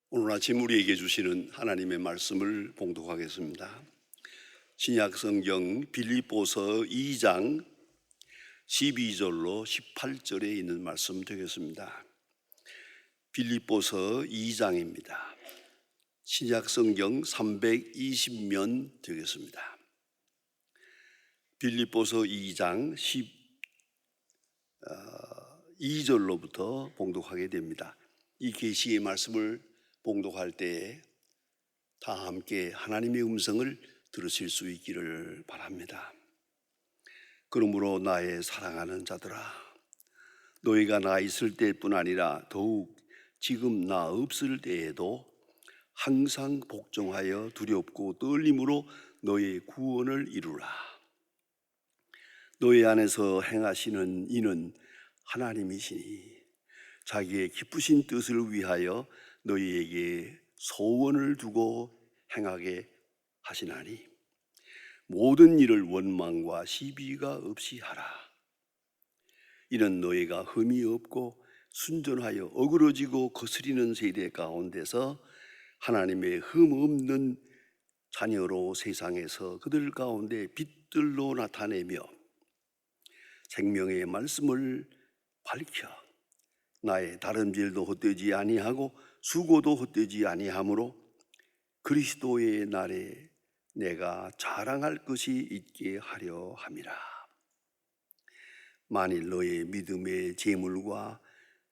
오늘 아침 우리에게 주시는 하나님의 말씀을 봉독하겠습니다. 신약 성경 빌립보서 2장 12절로 18절에 있는 말씀 되겠습니다. 빌립보서 2장입니다. 신약 성경 320면 되겠습니다. 빌립보서 2장 12절로부터 봉독하게 됩니다. 이 계시의 말씀을 봉독할 때에 다 함께 하나님의 음성을 들으실 수 있기를 바랍니다. 그러므로 나의 사랑하는 자들아, 너희가 나 있을 때뿐 아니라 더욱 지금 나 없을 때에도 항상 복종하여 두렵고 떨림으로 너의 구원을 이루라. 너희 안에서 행하시는 이는 하나님이시니 자기의 기쁘신 뜻을 위하여 너희에게 소원을 두고 행하게 하시나니 모든 일을 원망과 시비가 없이 하라. 이는 너희가 흠이 없고 순전하여 어그러지고 거스리는 세대 가운데서 하나님의 흠 없는 자녀로 세상에서 그들 가운데 빛들로 나타내며 생명의 말씀을 밝혀 나의 다름질도 헛되지 아니하고 수고도 헛되지 아니하므로 그리스도의 날에 내가 자랑할 것이 있게 하려 함이라. 만일 너의 믿음의 재물과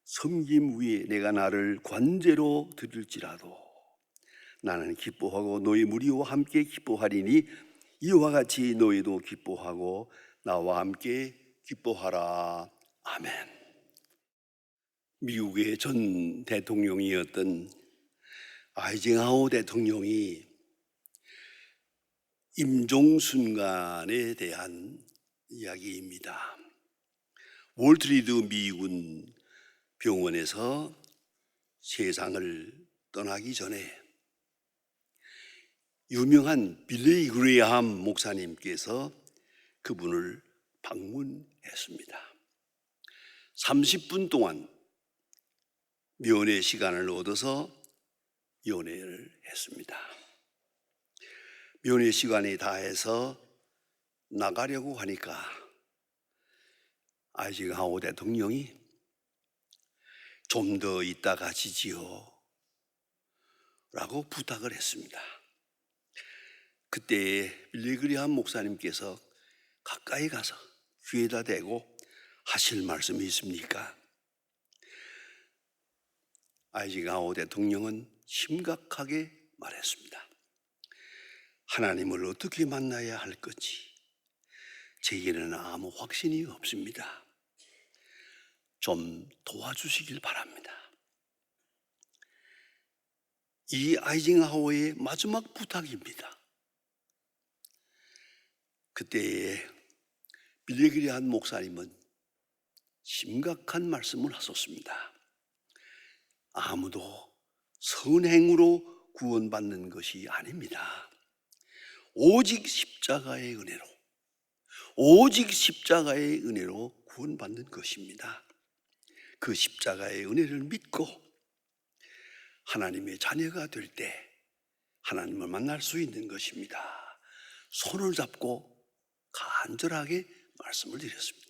섬김 위에 내가 나를 관제로 드릴지라도 나는 기뻐하고 너희 무리와 함께 기뻐하리니 이와 같이 너희도 기뻐하고 나와 함께 기뻐하라. 아멘. 미국의 전 대통령이었던 아이젠하워 대통령이 임종순간에 대한 이야기입니다. 월트리드 미군 병원에서 세상을 떠나기 전에 유명한 빌리 그레이엄 목사님께서 그분을 방문했습니다. 30분 동안 면회 시간을 얻어서 연회를 했습니다. 면회 시간이 다해서 나가려고 하니까 아이젠하워 대통령이 좀 더 있다 가시지요 라고 부탁을 했습니다. 그때 빌리 그레이엄 목사님께서 가까이 가서 귀에다 대고 하실 말씀이 있습니까? 아이젠하워 대통령은 심각하게 말했습니다. 하나님을 어떻게 만나야 할 건지 제게는 아무 확신이 없습니다. 좀 도와주시길 바랍니다. 이 아이젠하워의 마지막 부탁입니다. 그때에 빌리 그레이엄 목사님은 심각한 말씀을 하셨습니다. 아무도 선행으로 구원받는 것이 아닙니다. 오직 십자가의 은혜로, 오직 십자가의 은혜로 구원받는 것입니다. 그 십자가의 은혜를 믿고 하나님의 자녀가 될 때 하나님을 만날 수 있는 것입니다. 손을 잡고 간절하게 말씀을 드렸습니다.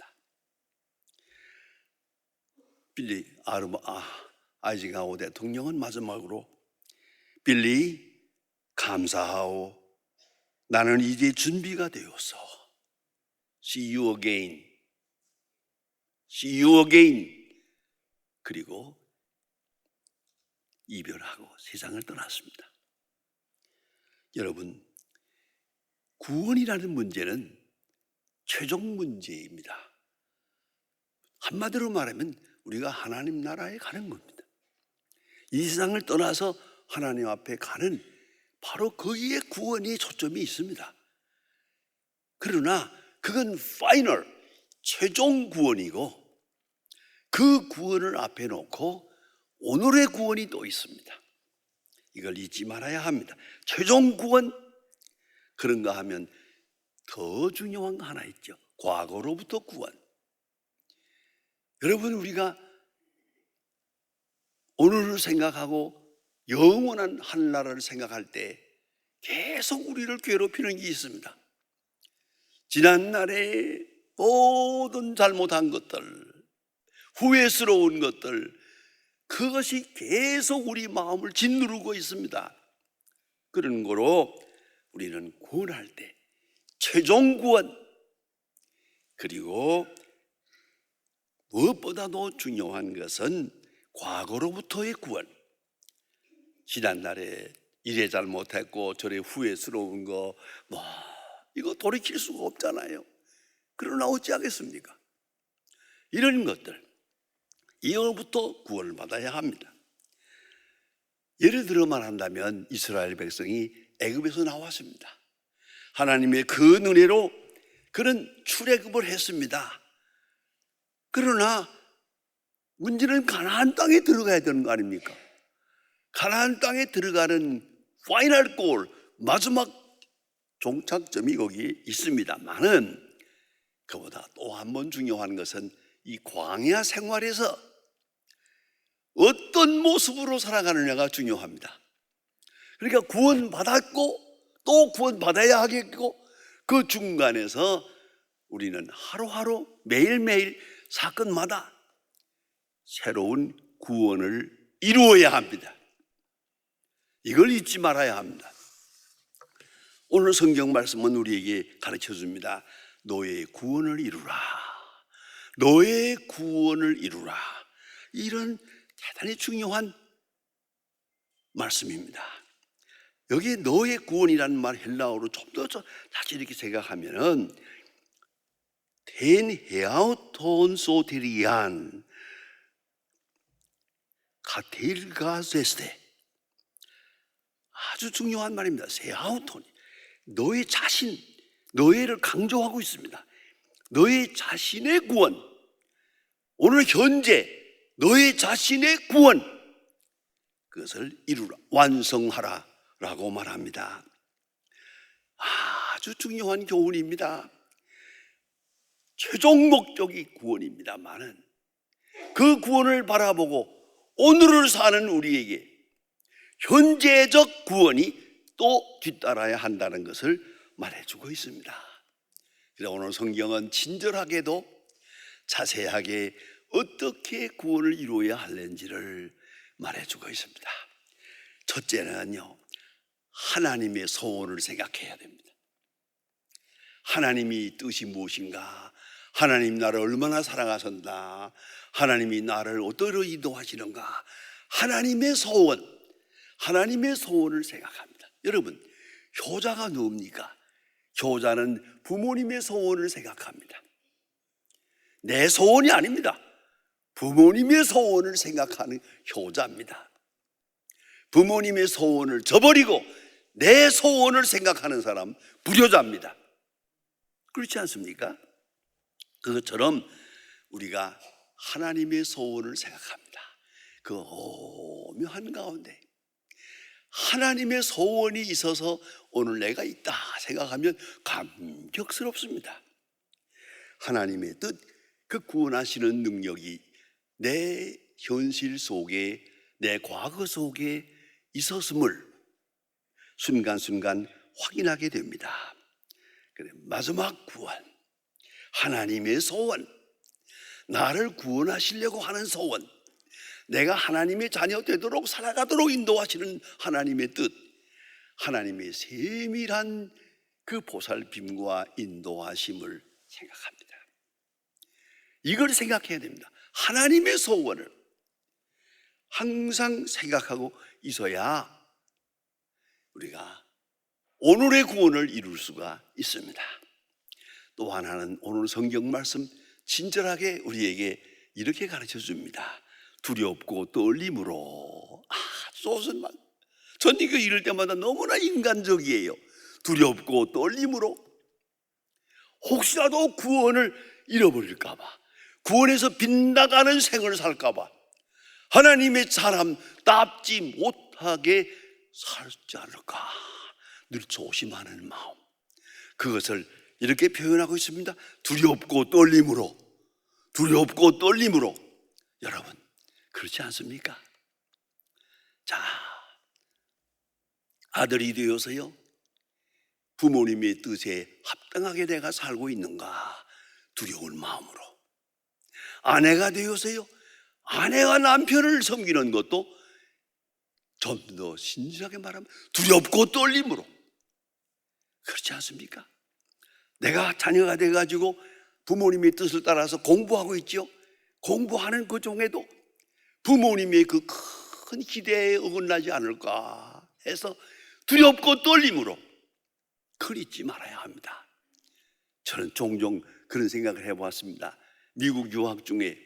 아이젠하워 대통령은 마지막으로 빌리 감사하오. 나는 이제 준비가 되었어. See you again. See you again. 그리고 이별하고 세상을 떠났습니다. 여러분, 구원이라는 문제는 최종 문제입니다. 한마디로 말하면 우리가 하나님 나라에 가는 겁니다. 이 세상을 떠나서 하나님 앞에 가는 바로 거기에 구원의 초점이 있습니다. 그러나 그건 파이널, 최종 구원이고 그 구원을 앞에 놓고 오늘의 구원이 또 있습니다. 이걸 잊지 말아야 합니다. 최종 구원, 그런가 하면 더 중요한 거 하나 있죠. 과거로부터 구원. 여러분, 우리가 오늘을 생각하고 영원한 하늘나라를 생각할 때 계속 우리를 괴롭히는 게 있습니다. 지난날에 모든 잘못한 것들, 후회스러운 것들, 그것이 계속 우리 마음을 짓누르고 있습니다. 그런 거로 우리는 구원할 때 최종 구원, 그리고 무엇보다도 중요한 것은 과거로부터의 구원. 지난날에 이래 잘못했고 저래 후회스러운 거 이거 돌이킬 수가 없잖아요. 그러나 어찌하겠습니까? 이런 것들, 이거부터 구원을 받아야 합니다. 예를 들어 말한다면 이스라엘 백성이 애굽에서 나왔습니다. 하나님의 그 은혜로 그런 출애굽을 했습니다. 그러나 문제는 가나안 땅에 들어가야 되는 거 아닙니까? 가나안 땅에 들어가는 파이널 골, 마지막 종착점이 거기 있습니다만은 그보다 또 한 번 중요한 것은 이 광야 생활에서 어떤 모습으로 살아가느냐가 중요합니다. 그러니까 구원받았고 또 구원받아야 하겠고, 그 중간에서 우리는 하루하루 매일매일 사건마다 새로운 구원을 이루어야 합니다. 이걸 잊지 말아야 합니다. 오늘 성경 말씀은 우리에게 가르쳐 줍니다. 너의 구원을 이루라. 너의 구원을 이루라. 이런 대단히 중요한 말씀입니다. 여기 너의 구원이라는 말 헬라어로 좀 더 다시 이렇게 생각하면은 된 헤아우톤 소테리안 카테일가세스테, 아주 중요한 말입니다. 세아우톤이 너의 자신, 너의를 강조하고 있습니다. 너의 자신의 구원, 오늘 현재 너의 자신의 구원, 그것을 이루라, 완성하라 라고 말합니다. 아주 중요한 교훈입니다. 최종 목적이 구원입니다만은 그 구원을 바라보고 오늘을 사는 우리에게 현재적 구원이 또 뒤따라야 한다는 것을 말해주고 있습니다. 그래서 오늘 성경은 친절하게도 자세하게 어떻게 구원을 이루어야 하는지를 말해주고 있습니다. 첫째는요, 하나님의 소원을 생각해야 됩니다. 하나님이 뜻이 무엇인가? 하나님 나를 얼마나 사랑하셨나? 하나님이 나를 어디로 인도하시는가? 하나님의 소원, 하나님의 소원을 생각합니다. 여러분, 효자가 누굽니까? 효자는 부모님의 소원을 생각합니다. 내 소원이 아닙니다. 부모님의 소원을 생각하는 효자입니다. 부모님의 소원을 저버리고 내 소원을 생각하는 사람 불효자입니다. 그렇지 않습니까? 그것처럼 우리가 하나님의 소원을 생각합니다. 그 오묘한 가운데 하나님의 소원이 있어서 오늘 내가 있다 생각하면 감격스럽습니다. 하나님의 뜻, 그 구원하시는 능력이 내 현실 속에, 내 과거 속에 있었음을 순간순간 확인하게 됩니다. 그래, 마지막 구원, 하나님의 소원, 나를 구원하시려고 하는 소원, 내가 하나님의 자녀 되도록 살아가도록 인도하시는 하나님의 뜻, 하나님의 세밀한 그 보살핌과 인도하심을 생각합니다. 이걸 생각해야 됩니다. 하나님의 소원을 항상 생각하고 있어야 우리가 오늘의 구원을 이룰 수가 있습니다. 또 하나는 오늘 성경 말씀 친절하게 우리에게 이렇게 가르쳐 줍니다. 두렵고 떨림으로. 좋은 말. 전 이거 읽을 때마다 너무나 인간적이에요. 두렵고 떨림으로. 혹시라도 구원을 잃어버릴까 봐, 구원에서 빗나가는 생을 살까 봐, 하나님의 사람답지 못하게 살지 않을까 늘 조심하는 마음, 그것을 이렇게 표현하고 있습니다. 두렵고 떨림으로. 두렵고 떨림으로. 여러분, 그렇지 않습니까? 자, 아들이 되어서요 부모님의 뜻에 합당하게 내가 살고 있는가 두려운 마음으로, 아내가 되어서요 아내가 남편을 섬기는 것도 좀 더 신실하게 말하면 두렵고 떨림으로, 그렇지 않습니까? 내가 자녀가 돼가지고 부모님의 뜻을 따라서 공부하고 있죠. 공부하는 그 중에도 부모님의 그 큰 기대에 어긋나지 않을까 해서 두렵고 떨림으로 글 잊지 말아야 합니다. 저는 종종 그런 생각을 해보았습니다. 미국 유학 중에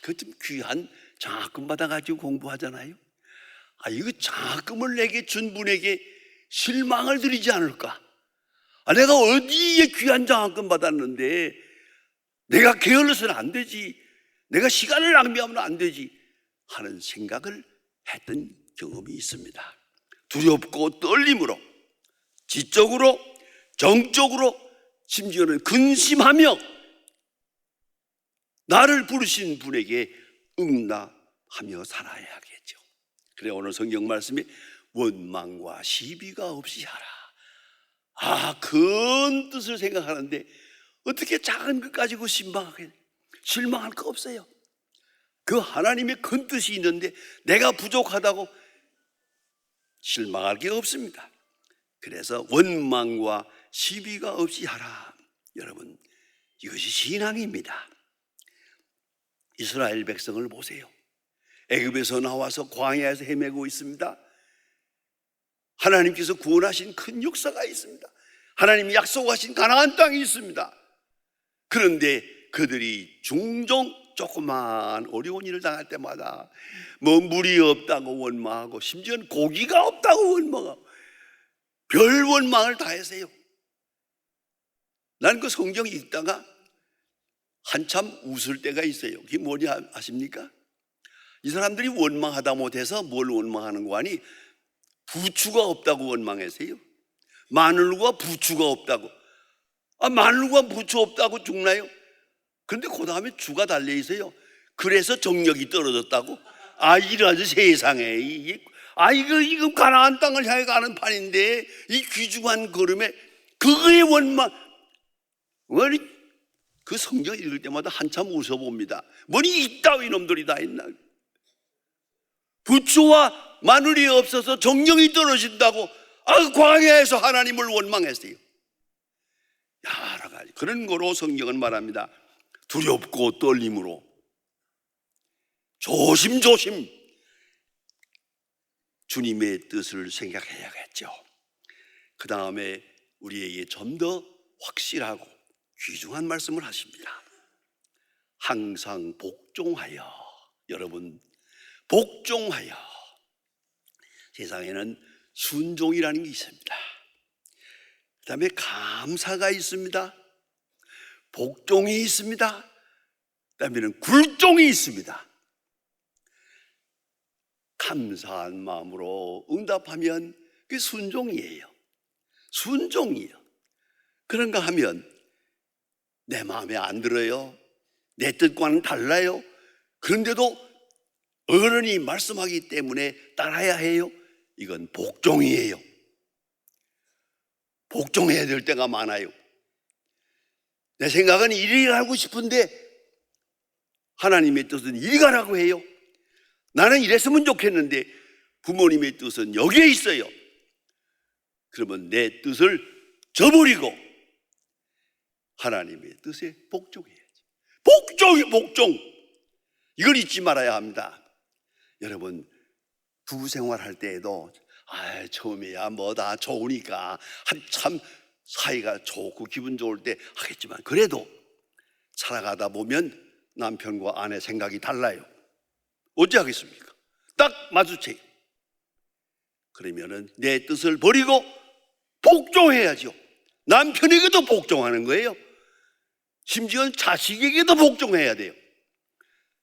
그 좀 귀한 장학금 받아가지고 공부하잖아요. 이거 장학금을 내게 준 분에게 실망을 드리지 않을까? 내가 어디에 귀한 장학금 받았는데 내가 게을러서는 안 되지, 내가 시간을 낭비하면 안 되지 하는 생각을 했던 경험이 있습니다. 두렵고 떨림으로, 지적으로, 정적으로, 심지어는 근심하며 나를 부르신 분에게 응답하며 살아야 하겠죠. 그래 오늘 성경 말씀에 원망과 시비가 없이 하라. 큰 뜻을 생각하는데 어떻게 작은 것 가지고 실망할 거 없어요. 그 하나님의 큰 뜻이 있는데 내가 부족하다고 실망할 게 없습니다. 그래서 원망과 시비가 없이 하라. 여러분, 이것이 신앙입니다. 이스라엘 백성을 보세요. 애굽에서 나와서 광야에서 헤매고 있습니다. 하나님께서 구원하신 큰 역사가 있습니다. 하나님이 약속하신 가나안 땅이 있습니다. 그런데 그들이 종종 조그만 어려운 일을 당할 때마다 물이 없다고 원망하고, 심지어는 고기가 없다고 원망하고, 별 원망을 다 했어요. 난 그 성경 읽다가 한참 웃을 때가 있어요. 그게 뭐냐 아십니까? 이 사람들이 원망하다 못해서 뭘 원망하는 거 아니? 부추가 없다고 원망했어요. 마늘과 부추가 없다고. 마늘과 부추 없다고 죽나요? 그런데 그 다음에 주가 달려 있어요. 그래서 정력이 떨어졌다고. 이런 세상에 이거 가나안 땅을 향해 가는 판인데 이 귀중한 걸음에 그거의 원망. 그 성경 읽을 때마다 한참 웃어봅니다. 뭐니 이따위 놈들이 다 있나? 부추와 마늘이 없어서 정령이 떨어진다고 광야에서 하나님을 원망했어요. 여러 가지 그런 거로 성경은 말합니다. 두렵고 떨림으로 조심조심 주님의 뜻을 생각해야겠죠. 그 다음에 우리에게 좀 더 확실하고 귀중한 말씀을 하십니다. 항상 복종하여. 여러분, 복종하여. 세상에는 순종이라는 게 있습니다. 그 다음에 감사가 있습니다. 복종이 있습니다. 그 다음에는 굴종이 있습니다. 감사한 마음으로 응답하면 그게 순종이에요. 순종이에요. 그런가 하면 내 마음에 안 들어요. 내 뜻과는 달라요. 그런데도 어른이 말씀하기 때문에 따라야 해요. 이건 복종이에요. 복종해야 될 때가 많아요. 내 생각은 이리 가고 싶은데 하나님의 뜻은 이리 가라고 해요. 나는 이랬으면 좋겠는데 부모님의 뜻은 여기에 있어요. 그러면 내 뜻을 저버리고 하나님의 뜻에 복종해야지. 복종. 이걸 잊지 말아야 합니다. 여러분, 부부 생활할 때에도 처음이야 뭐 다 좋으니까 한참 사이가 좋고 기분 좋을 때 하겠지만, 그래도 살아가다 보면 남편과 아내 생각이 달라요. 어찌 하겠습니까? 딱 마주쳐요. 그러면은 내 뜻을 버리고 복종해야죠. 남편에게도 복종하는 거예요. 심지어 자식에게도 복종해야 돼요.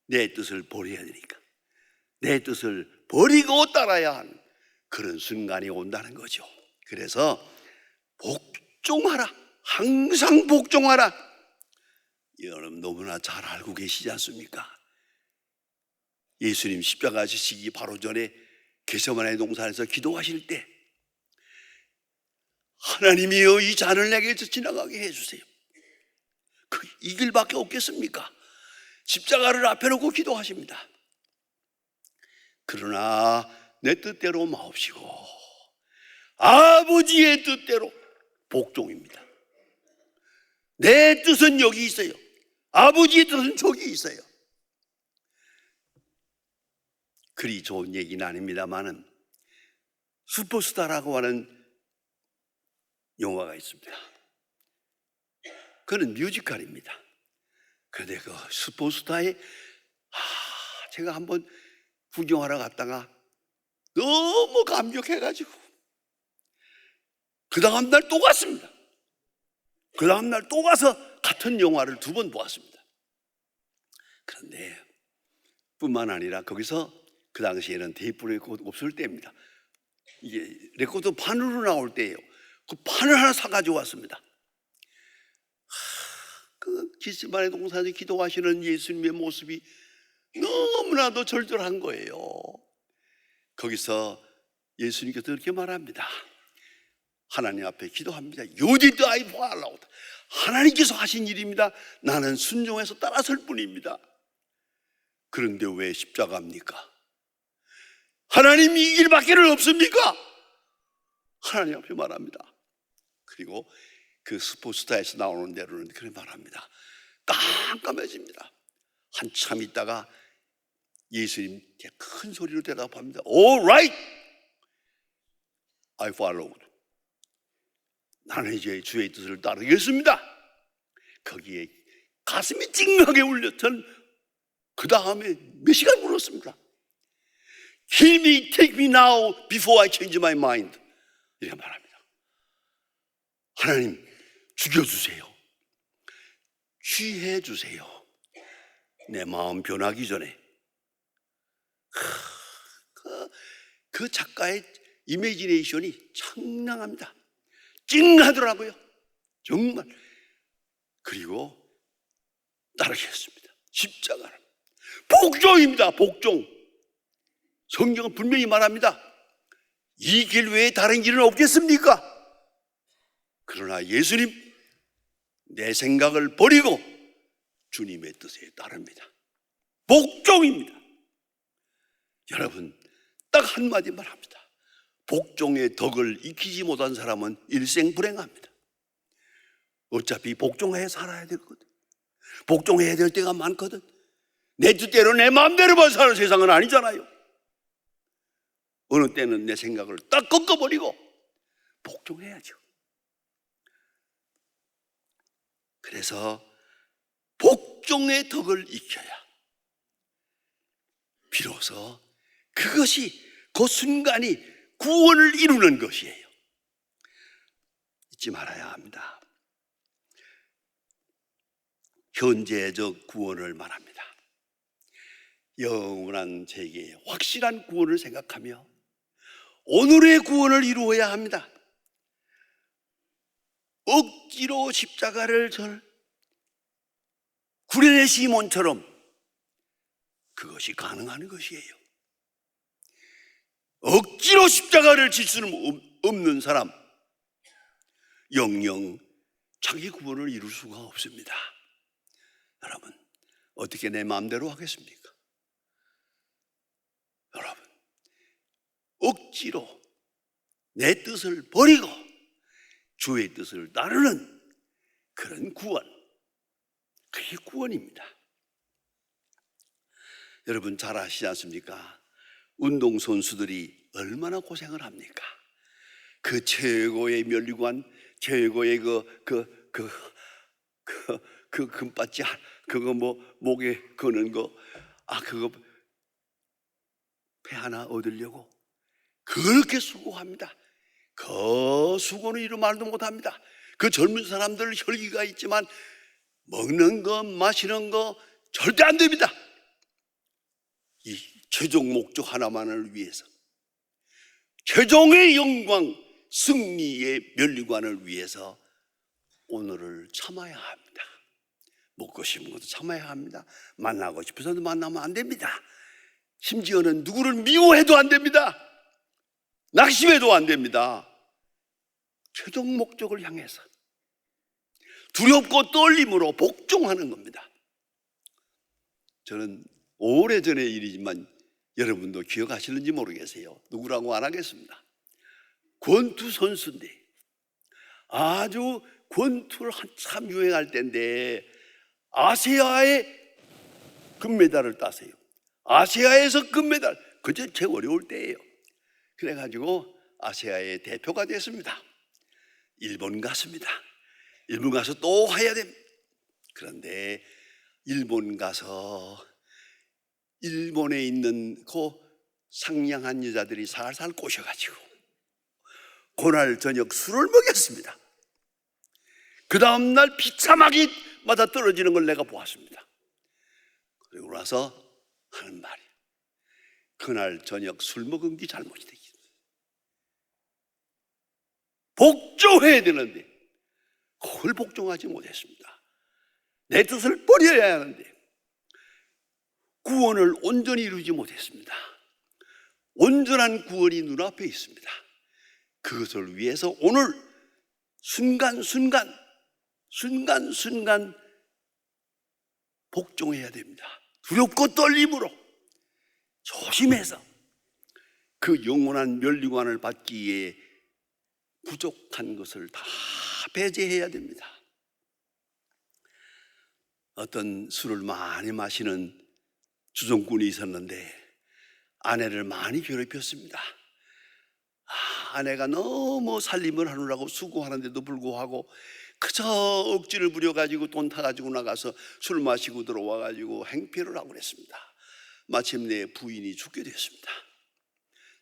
내 뜻을 버려야 되니까. 내 뜻을 버리고 따라야 하는 그런 순간이 온다는 거죠. 그래서 복종하라. 항상 복종하라. 여러분 너무나 잘 알고 계시지 않습니까? 예수님 십자가 지시기 바로 전에 겟세마네 동산에서 기도하실 때 하나님이여 이 잔을 내게서 지나가게 해주세요. 이 길밖에 없겠습니까? 십자가를 앞에 놓고 기도하십니다. 그러나 내 뜻대로 마옵시고 아버지의 뜻대로 복종입니다. 내 뜻은 여기 있어요. 아버지의 뜻은 저기 있어요. 그리 좋은 얘기는 아닙니다만은 슈퍼스타라고 하는 영화가 있습니다. 그는 뮤지컬입니다. 그런데 그 슈퍼스타에 제가 한번 구경하러 갔다가 너무 감격해가지고 그 다음날 또 갔습니다. 그 다음날 또 가서 같은 영화를 2번 보았습니다. 그런데 뿐만 아니라 거기서 그 당시에는 테이프 레코드 없을 때입니다. 이게 레코드 판으로 나올 때예요. 그 판을 하나 사가지고 왔습니다. 그 겟세마네 동산에 기도하시는 예수님의 모습이 너무나도 절절한 거예요. 거기서 예수님께서 이렇게 말합니다. 하나님 앞에 기도합니다. You did I follow. 하나님께서 하신 일입니다. 나는 순종해서 따라설 뿐입니다. 그런데 왜 십자가입니까? 하나님이 이 길밖에는 없습니까? 하나님 앞에 말합니다. 그리고 그 슈퍼스타에서 나오는 대로는 그렇게 말합니다. 깜깜해집니다. 한참 있다가 예수님 큰 소리로 대답합니다. All right, I followed. 나는 이제 주의 뜻을 따르겠습니다. 거기에 가슴이 찡하게 울렸던 그 다음에 몇 시간 울었습니다. Kill me, take me now before I change my mind. 이렇게 말합니다. 하나님 죽여주세요. 취해주세요. 내 마음 변하기 전에. 그 작가의 이미지네이션이 청량합니다. 찡하더라고요. 정말. 그리고 따르겠습니다. 십자가는 복종입니다. 복종. 성경은 분명히 말합니다. 이 길 외에 다른 길은 없겠습니까? 그러나 예수님, 내 생각을 버리고 주님의 뜻에 따릅니다. 복종입니다. 여러분, 딱 한마디 말합니다. 복종의 덕을 익히지 못한 사람은 일생 불행합니다. 어차피 복종해 살아야 되거든. 복종해야 될 때가 많거든. 내 뜻대로 내 마음대로만 사는 세상은 아니잖아요. 어느 때는 내 생각을 딱 꺾어버리고 복종해야죠. 그래서 복종의 덕을 익혀야 비로소 그것이 그 순간이 구원을 이루는 것이에요. 잊지 말아야 합니다. 현재적 구원을 말합니다. 영원한 세계의 확실한 구원을 생각하며 오늘의 구원을 이루어야 합니다. 억지로 십자가를 구레네 시몬처럼 그것이 가능한 것이에요. 억지로 십자가를 질 수는 없는 사람, 영영 자기 구원을 이룰 수가 없습니다. 여러분, 어떻게 내 마음대로 하겠습니까? 여러분, 억지로 내 뜻을 버리고 주의 뜻을 따르는 그런 구원, 그게 구원입니다. 여러분 잘 아시지 않습니까? 운동선수들이 얼마나 고생을 합니까? 그 최고의 면류관, 최고의 그 금받지, 그거 목에 거는 거, 그거 배 하나 얻으려고 그렇게 수고합니다. 그 수고는 이루 말도 못합니다. 그 젊은 사람들 혈기가 있지만 먹는 거, 마시는 거 절대 안 됩니다. 이 최종 목적 하나만을 위해서, 최종의 영광, 승리의 면류관을 위해서 오늘을 참아야 합니다. 먹고 싶은 것도 참아야 합니다. 만나고 싶어서도 만나면 안 됩니다. 심지어는 누구를 미워해도 안 됩니다. 낙심해도 안 됩니다. 최종 목적을 향해서 두렵고 떨림으로 복종하는 겁니다. 저는 오래전의 일이지만 여러분도 기억하시는지 모르겠어요. 누구라고 안 하겠습니다. 권투 선수인데, 아주 권투를 한참 유행할 때인데 아시아의 금메달을 땄어요. 아시아에서 금메달, 그저 제일 어려울 때예요. 그래가지고 아시아의 대표가 됐습니다. 일본 갔습니다. 일본 가서 또 해야 됩니다. 그런데 일본 가서 일본에 있는 그 상냥한 여자들이 살살 꼬셔가지고 그날 저녁 술을 먹였습니다. 그 다음날 비참하게 맞아 떨어지는 걸 내가 보았습니다. 그리고 나서 하는 말이, 그날 저녁 술 먹은 게 잘못이 되겠다. 복종해야 되는데 그걸 복종하지 못했습니다. 내 뜻을 버려야 하는데 구원을 온전히 이루지 못했습니다. 온전한 구원이 눈앞에 있습니다. 그것을 위해서 오늘 순간순간 복종해야 됩니다. 두렵고 떨림으로 조심해서 그 영원한 멸류관을 받기에 부족한 것을 다 배제해야 됩니다. 어떤 술을 많이 마시는 주정꾼이 있었는데 아내를 많이 괴롭혔습니다. 아내가 너무 살림을 하느라고 수고하는데도 불구하고 그저 억지를 부려가지고 돈 타가지고 나가서 술 마시고 들어와가지고 행패를 하고 그랬습니다. 마침내 부인이 죽게 됐습니다.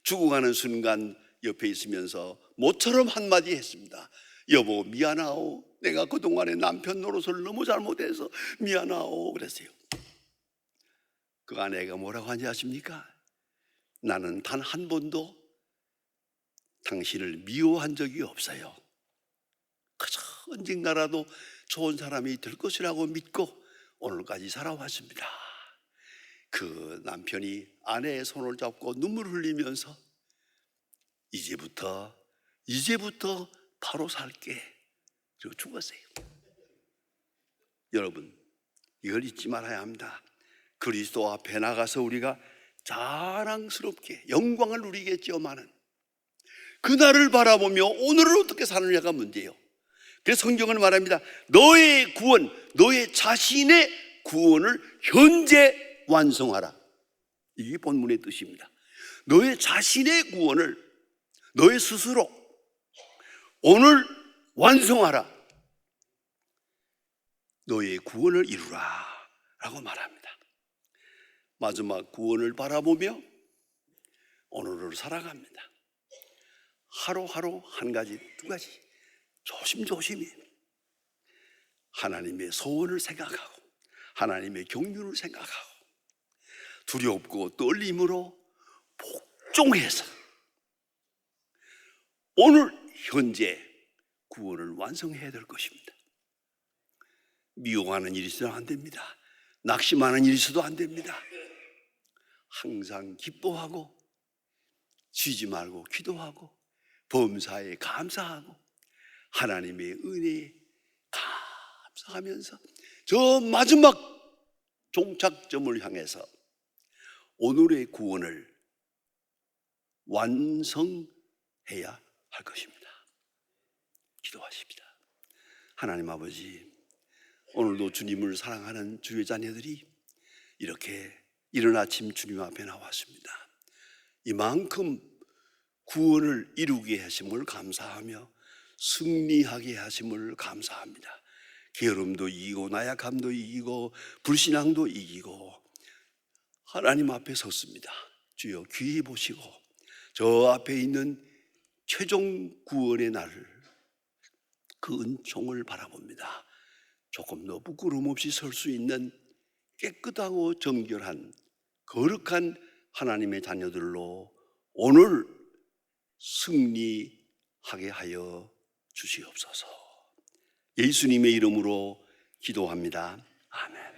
죽어가는 순간 옆에 있으면서 모처럼 한마디 했습니다. 여보 미안하오, 내가 그동안에 남편 노릇을 너무 잘못해서 미안하오 그랬어요. 그 아내가 뭐라고 하는지 아십니까? 나는 단 한 번도 당신을 미워한 적이 없어요. 그저 언젠가라도 좋은 사람이 될 것이라고 믿고 오늘까지 살아왔습니다. 그 남편이 아내의 손을 잡고 눈물 흘리면서 이제부터 바로 살게, 그리고 죽었어요. 여러분, 이걸 잊지 말아야 합니다. 그리스도 앞에 나가서 우리가 자랑스럽게 영광을 누리겠지만은 그날을 바라보며 오늘을 어떻게 사느냐가 문제예요. 그래서 성경은 말합니다. 너의 구원, 너의 자신의 구원을 현재 완성하라. 이게 본문의 뜻입니다. 너의 자신의 구원을 너의 스스로 오늘 완성하라. 너의 구원을 이루라 라고 말합니다. 마지막 구원을 바라보며 오늘을 살아갑니다. 하루하루 한 가지, 두 가지 조심조심히 하나님의 소원을 생각하고 하나님의 경륜을 생각하고 두렵고 떨림으로 복종해서 오늘 현재 구원을 완성해야 될 것입니다. 미워하는 일이 있어도 안 됩니다. 낙심하는 일이 있어도 안 됩니다. 항상 기뻐하고 쉬지 말고 기도하고 범사에 감사하고 하나님의 은혜에 감사하면서 저 마지막 종착점을 향해서 오늘의 구원을 완성해야 할 것입니다. 기도하십니다. 하나님 아버지, 오늘도 주님을 사랑하는 주의 자녀들이 이렇게 이른 아침 주님 앞에 나왔습니다. 이만큼 구원을 이루게 하심을 감사하며 승리하게 하심을 감사합니다. 게으름도 이기고 나약함도 이기고 불신앙도 이기고 하나님 앞에 섰습니다. 주여 귀히 보시고 저 앞에 있는 최종 구원의 날을, 그 은총을 바라봅니다. 조금 더 부끄러움 없이 설 수 있는 깨끗하고 정결한 거룩한 하나님의 자녀들로 오늘 승리하게 하여 주시옵소서. 예수님의 이름으로 기도합니다. 아멘.